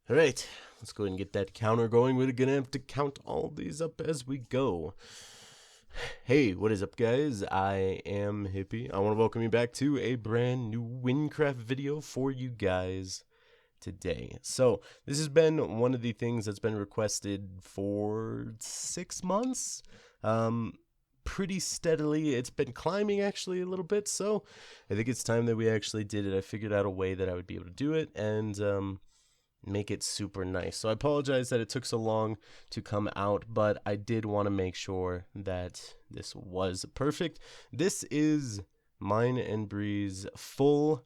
Alright, let's go ahead and get that counter going. We're gonna have to count all these up as we go. Hey, what is up, guys? I am Hippie. I want to welcome you back to a brand new Wynncraft video for you guys today. So, this has been one of the things that's been requested for 6 months. Pretty steadily. It's been climbing actually a little bit, so I think it's time that we actually did it. I figured out a way that I would be able to do it and make it super nice. So I apologize that it took so long to come out, but I did want to make sure that this was perfect. This is mine and Bree's full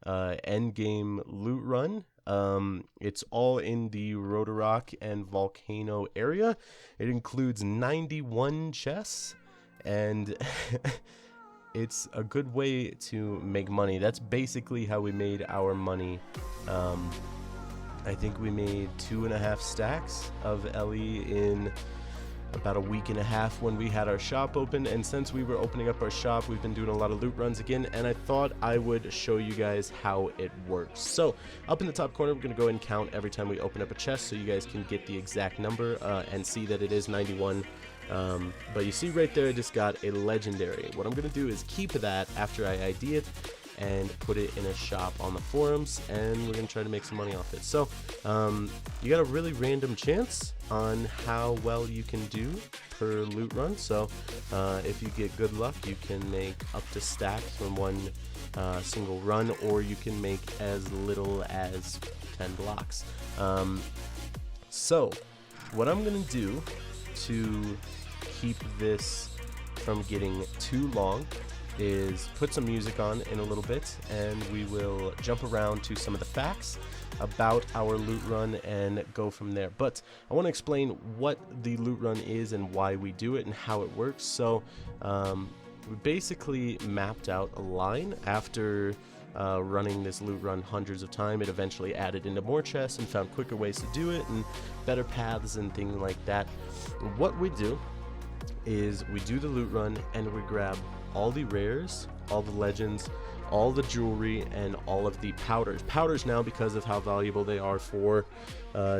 end game loot run. It's all in the Rotorock and Volcano area. It includes 91 chests, and it's a good way to make money. That's basically how we made our money. I think we made 2.5 stacks of LE in about a week and a half when we had our shop open, and since we were opening up our shop, we've been doing a lot of loot runs again, and I thought I would show you guys how it works. So up in the top corner, we're going to go ahead and count every time we open up a chest so you guys can get the exact number and see that it is 91. But you see right there, I just got a legendary. What I'm going to do is keep that after I ID it and put it in a shop on the forums, and we're going to try to make some money off it. So you got a really random chance on how well you can do per loot run. So if you get good luck, you can make up to stacks from one single run, or you can make as little as 10 blocks. So what I'm going to do to keep this from getting too long is put some music on in a little bit, and we will jump around to some of the facts about our loot run and go from there. But I want to explain what the loot run is and why we do it and how it works. So we basically mapped out a line after running this loot run hundreds of times. It eventually added into more chests and found quicker ways to do it and better paths and things like that. What we do is we do the loot run and we grab all the rares, all the legends, all the jewelry, and all of the powders. Powders now because of how valuable they are for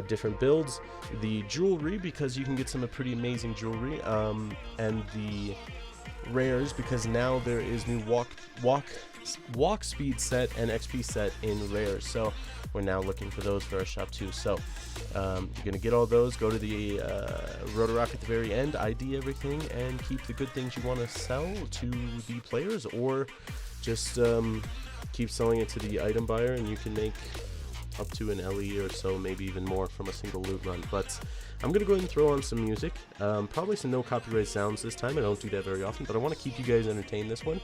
different builds. The jewelry because you can get some pretty amazing jewelry, and the rares because now there is new walk speed set and XP set in rares. So we're now looking for those for our shop too. So you're gonna get all those, go to the Rotorock at the very end, ID everything, and keep the good things you want to sell to the players, or just keep selling it to the item buyer, and you can make up to an LE or so, maybe even more from a single loot run. But I'm gonna go ahead and throw on some music, probably some no copyright sounds this time. I don't do that very often, but I want to keep you guys entertained this one.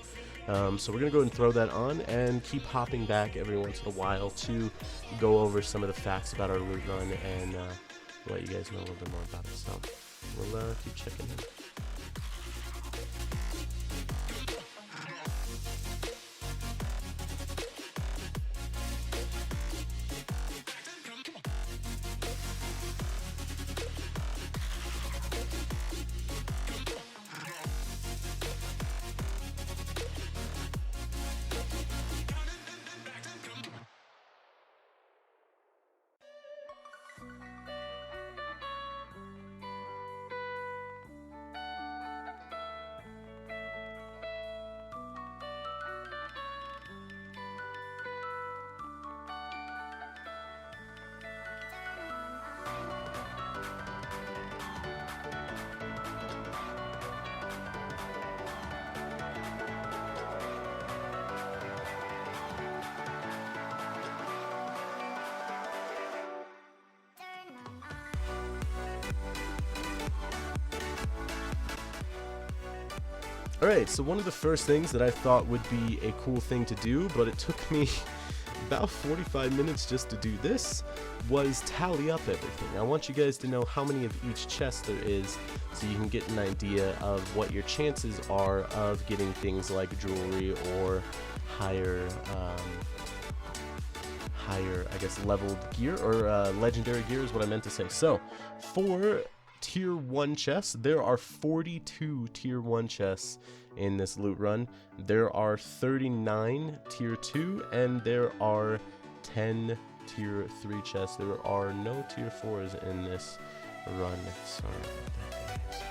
So we're gonna go ahead and throw that on and keep hopping back every once in a while to go over some of the facts about our loot run and let you guys know a little bit more about it. So we'll keep checking in. Alright, so one of the first things that I thought would be a cool thing to do, but it took me about 45 minutes just to do this, was tally up everything. I want you guys to know how many of each chest there is, so you can get an idea of what your chances are of getting things like jewelry or higher, I guess, leveled gear, or legendary gear is what I meant to say. So, for tier 1 chests, there are 42 tier 1 chests in this loot run. There are 39 tier 2, and there are 10 tier 3 chests. There are no tier 4s in this run. Sorry about that, guys.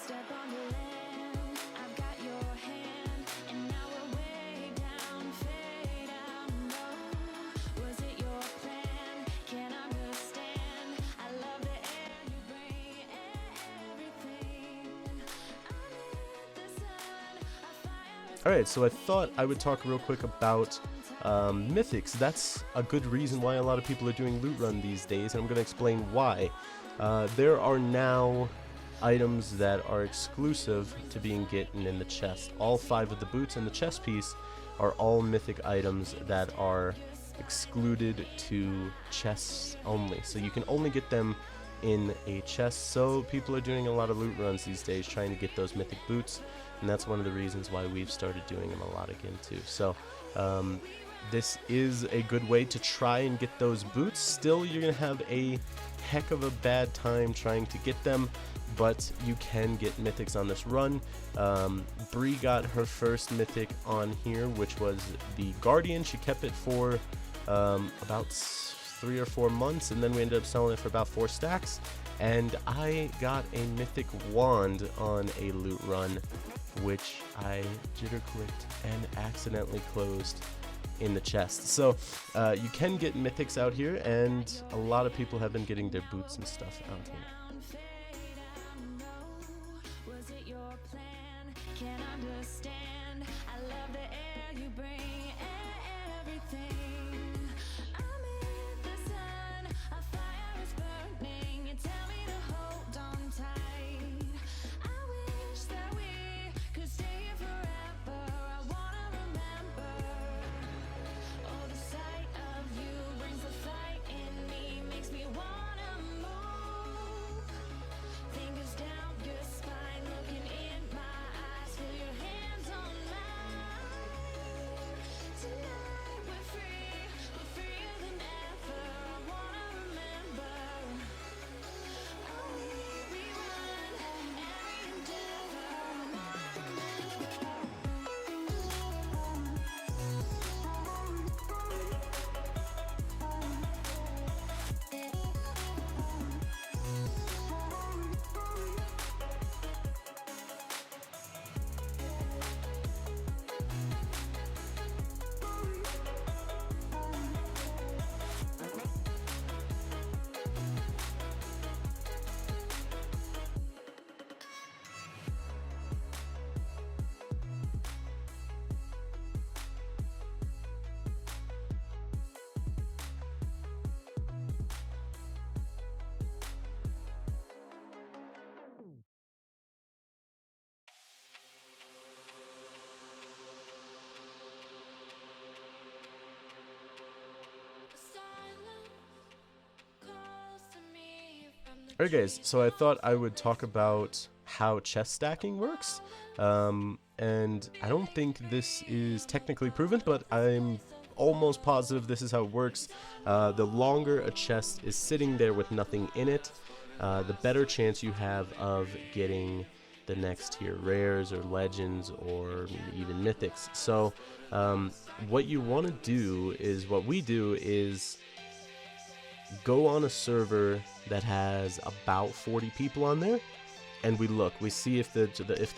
Step on the land, I've got your hand, and now we're way down, fade out low. Was it your plan? Can't understand. I love the air you bring, everything. Amid the sun, a fire is Alright, so I thought I would talk real quick about mythics. That's a good reason why a lot of people are doing loot run these days, and I'm going to explain why. There are now items that are exclusive to being gotten in the chest. All 5 of the boots and the chest piece are all mythic items that are excluded to chests only. So you can only get them in a chest. So people are doing a lot of loot runs these days trying to get those mythic boots, and that's one of the reasons why we've started doing them a lot again too. So this is a good way to try and get those boots. Still, you're gonna have a heck of a bad time trying to get them, but you can get mythics on this run. Bree got her first mythic on here, which was the Guardian. She kept it for about 3 or 4 months, and then we ended up selling it for about 4 stacks. And I got a mythic wand on a loot run, which I jitter clicked and accidentally closed in the chest. So you can get mythics out here, and a lot of people have been getting their boots and stuff out here. Was it your plan? Can't understand. I love the air you bring, everything. Amid the sun, a fire is burning. You tell me to hold on tight. I wish that we could stay here forever. I wanna remember. Oh, the sight of you brings the fight in me, makes me wanna move. Fingers down your spine, looking in my eyes, feel your hands on mine. Tonight we're freer than ever. I wanna remember. Oh, we run every endeavor. I wanna Alright guys, so I thought I would talk about how chest stacking works, and I don't think this is technically proven, but I'm almost positive this is how it works. The longer a chest is sitting there with nothing in it, the better chance you have of getting the next tier rares or legends or even mythics. So what you want to do is, what we do is, go on a server that has about 40 people on there, and we see if the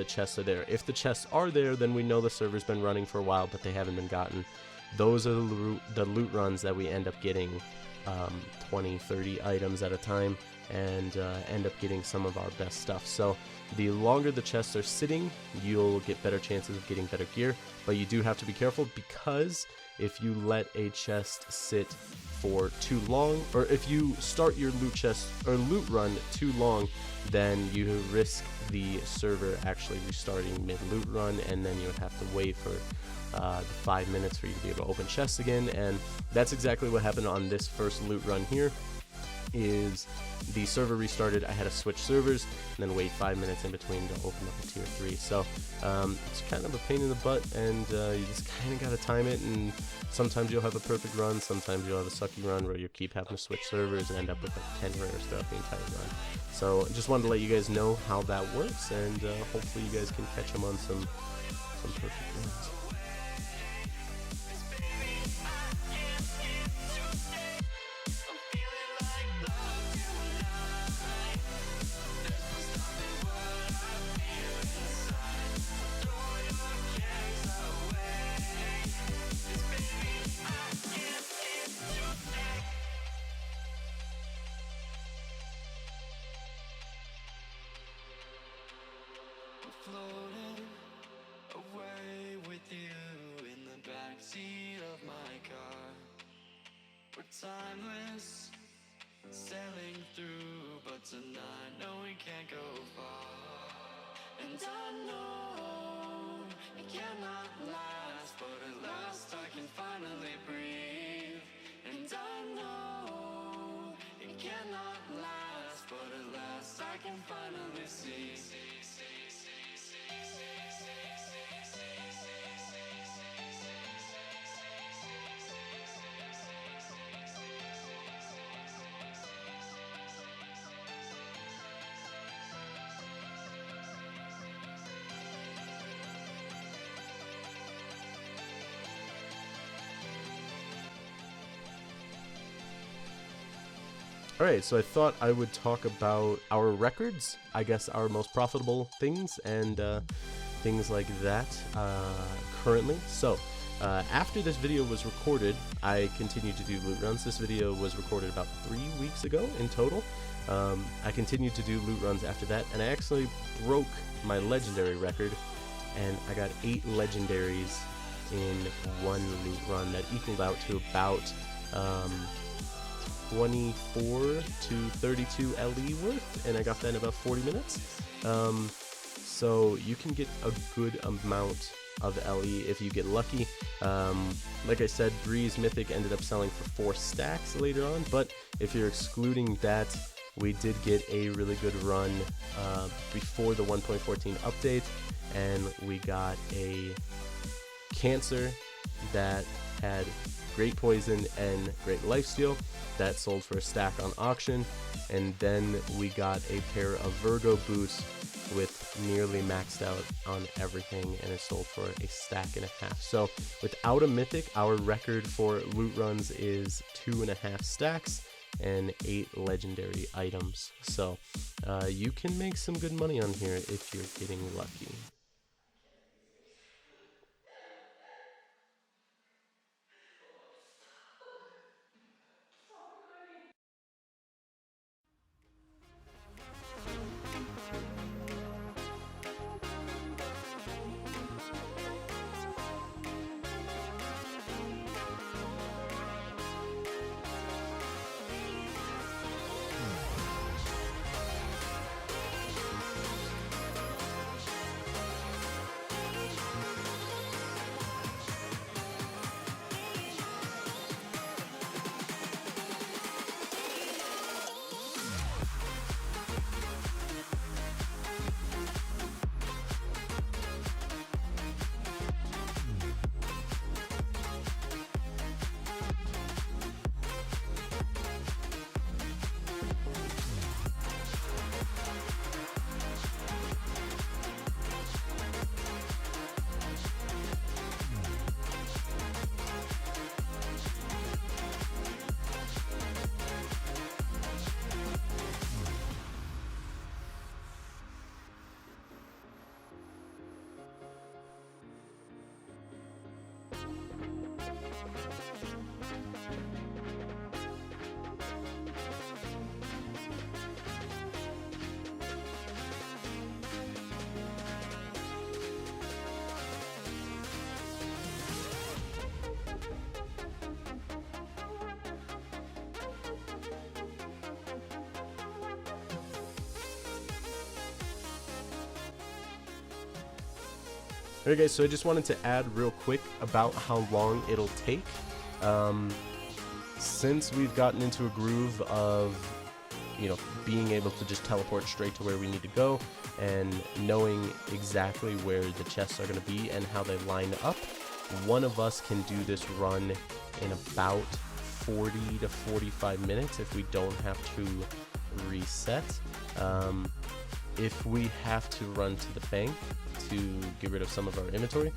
chests are there. If the chests are there, then we know the server's been running for a while, but they haven't been gotten. Those are the loot runs that we end up getting 20, 30 items at a time, and end up getting some of our best stuff. So the longer the chests are sitting, you'll get better chances of getting better gear, but you do have to be careful, because if you let a chest sit for too long, or if you start your loot chest or loot run too long, then you risk the server actually restarting mid loot run, and then you would have to wait for the 5 minutes for you to be able to open chests again. And that's exactly what happened on this first loot run here. Is the server restarted, I had to switch servers and then wait 5 minutes in between to open up a tier 3. So it's kind of a pain in the butt, and you just kind of got to time it, and sometimes you'll have a perfect run, sometimes you'll have a sucky run where you keep having to switch servers and end up with like 10 rares throughout the entire run. So just wanted to let you guys know how that works, and hopefully you guys can catch them on some perfect runs. Floating away with you in the backseat of my car. We're timeless, sailing through, but tonight, no, we can't go far. And I know it cannot last, but at last I can finally breathe. And I know it cannot last, but at last I can finally see. Alright, so I thought I would talk about our records, I guess our most profitable things, and things like that currently. So, after this video was recorded, I continued to do loot runs. This video was recorded about 3 weeks ago in total. I continued to do loot runs after that, and I actually broke my legendary record, and I got 8 legendaries in one loot run. That equaled out to about 24 to 32 LE worth, and I got that in about 40 minutes. So you can get a good amount of LE if you get lucky. Like I said, Breeze Mythic ended up selling for 4 stacks later on, but if you're excluding that, we did get a really good run before the 1.14 update, and we got a Cancer that had great poison and great lifesteal that sold for a stack on auction, and then we got a pair of Virgo boots with nearly maxed out on everything, and it sold for a stack and a half. So without a mythic, our record for loot runs is 2.5 stacks and 8 legendary items. So you can make some good money on here if you're getting lucky. Alright guys, so I just wanted to add real quick about how long it'll take. Since we've gotten into a groove of, you know, being able to just teleport straight to where we need to go and knowing exactly where the chests are going to be and how they line up, one of us can do this run in about 40 to 45 minutes if we don't have to reset. If we have to run to the bank to get rid of some of our inventory,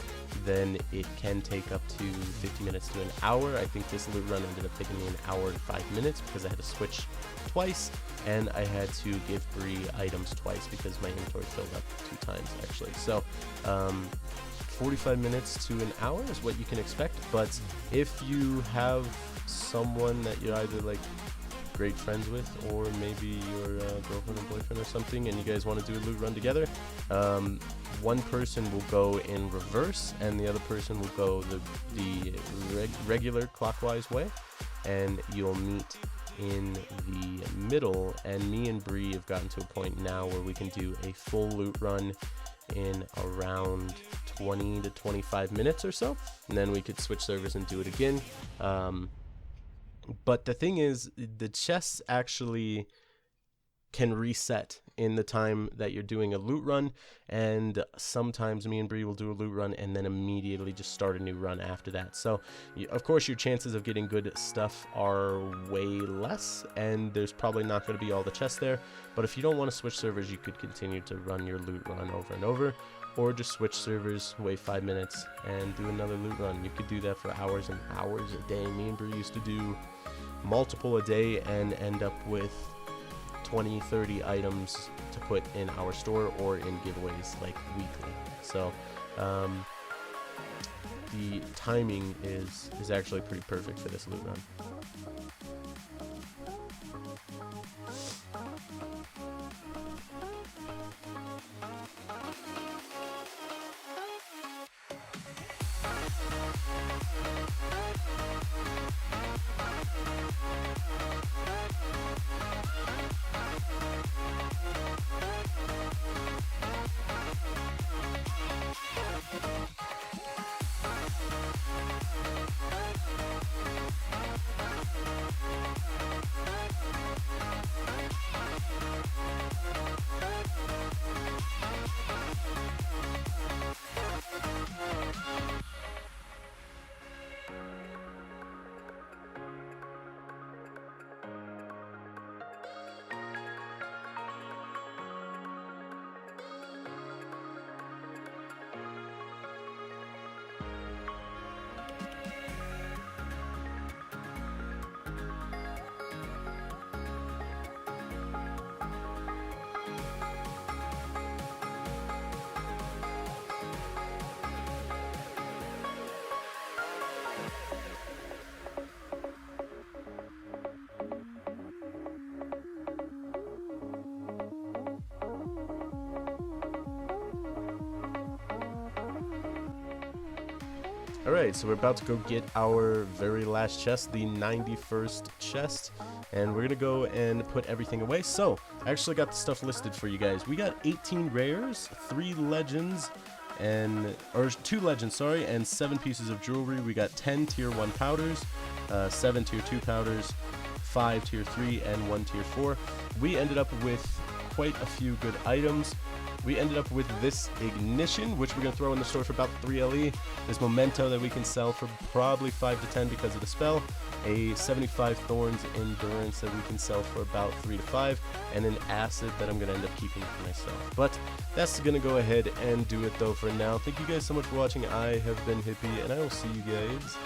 then it can take up to 50 minutes to an hour. I think this loot run ended up taking me an hour and 5 minutes because I had to switch twice and I had to give Bree items twice because my inventory filled up 2 times actually. So 45 minutes to an hour is what you can expect, but if you have someone that you're either like great friends with, or maybe your girlfriend or boyfriend or something, and you guys want to do a loot run together, one person will go in reverse and the other person will go the regular clockwise way, and you'll meet in the middle. And me and Bree have gotten to a point now where we can do a full loot run in around 20 to 25 minutes or so, and then we could switch servers and do it again. But the thing is, the chests actually can reset in the time that you're doing a loot run, and sometimes me and Bree will do a loot run and then immediately just start a new run after that. So of course your chances of getting good stuff are way less, and there's probably not going to be all the chests there, but if you don't want to switch servers, you could continue to run your loot run over and over, or just switch servers, wait 5 minutes and do another loot run. You could do that for hours and hours a day. Me and Bree used to do multiple a day and end up with 20-30 items to put in our store or in giveaways like weekly. So the timing is actually pretty perfect for this loot run. Alright, so we're about to go get our very last chest, the 91st chest, and we're gonna go and put everything away. So, I actually got the stuff listed for you guys. We got 18 rares, 3 legends, or 2 legends, sorry, and 7 pieces of jewelry. We got 10 tier 1 powders, 7 tier 2 powders, 5 tier 3, and 1 tier 4. We ended up with quite a few good items. We ended up with this ignition, which we're going to throw in the store for about 3 LE. This memento that we can sell for probably 5 to 10 because of the spell. A 75 thorns endurance that we can sell for about 3 to 5. And an acid that I'm going to end up keeping for myself. But that's going to go ahead and do it though for now. Thank you guys so much for watching. I have been Hippie, and I will see you guys